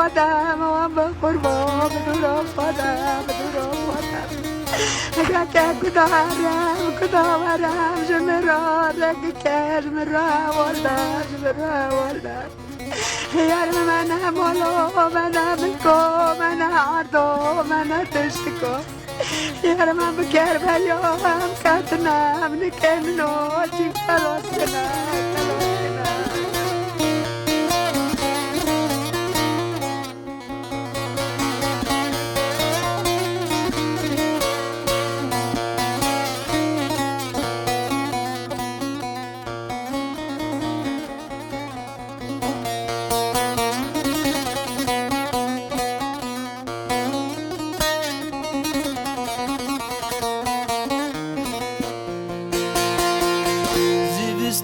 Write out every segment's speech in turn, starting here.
آفادم و به قربان بدور آفادم بدور آفادم اگر که کدامرم جمرا رگ کش مرا والدم جمرا والدم یار من مالو من بکو من عردو من تشتکو یار من بکر بلیام کتنم نکنو چی خلاص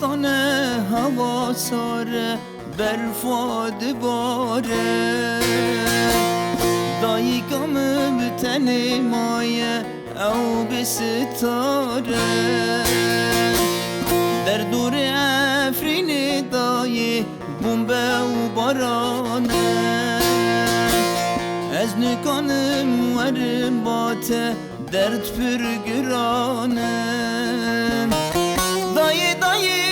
کنم هوا ساره برفاد باره دایگام بتن مایه او به ستاره در دور افرین دایه بومبه و بارانه از نکانم ورم باته درد پرگرانه دایه دایه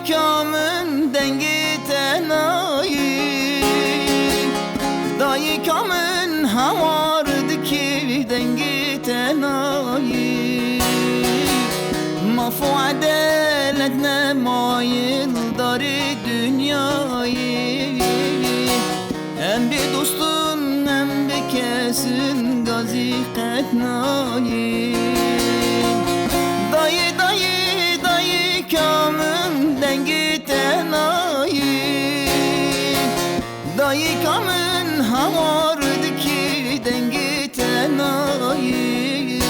کامن دنگی تنایی دایی کامن هوارد کی دنگی تنایی مفو عدالت نمایل داری دنیایی هم بی دوستون هم بی کسین گازی قتنایی دایی دایی دایی کامن دنگی تنایی دایی کامن هوارد کی دنگی تنایی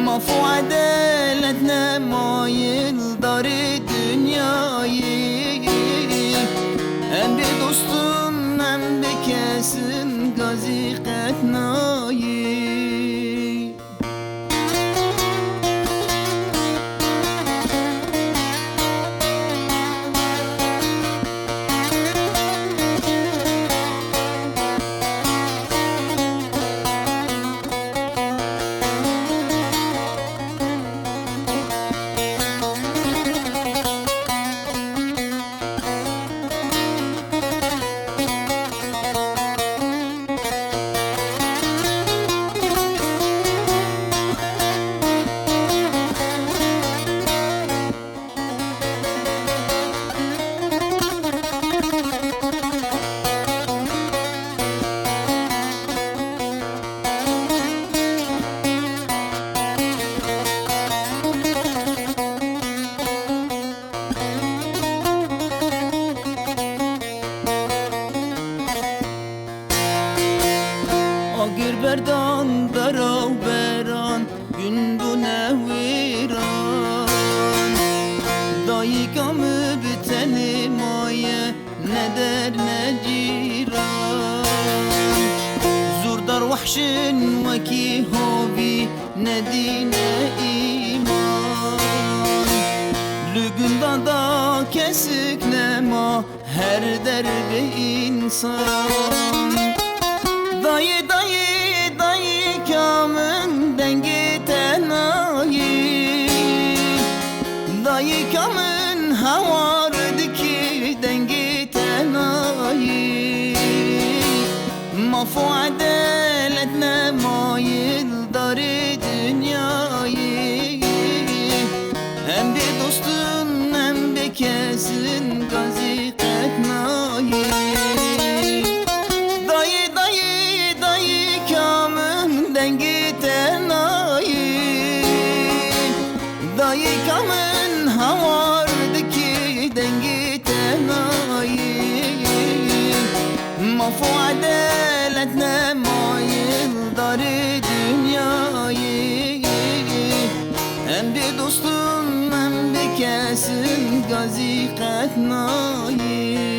مفو عدالت نمایل داری دنیایی هم بی دوستون هم بی کسین گازی قتنایی آگر بردان درا بران gün bu neviran dayıgam biteni maye ne der ne ciran zurdar vahşin vaki hobi ne dine iman lügün da kesik nema her derbe insan dayı dayı dayı kamın dengi tenayi dayı kamın havardı ki dengi tenayi mafu adalet nemayil dari dünyayı hem bir dostun hem bir kesin gazi ketnayi dengi tenayi dayı kamın havardı ki dengi tenayi mafu adalet nemayil dari dünyayı hem bir dostun hem bir kesin gazi ketnayi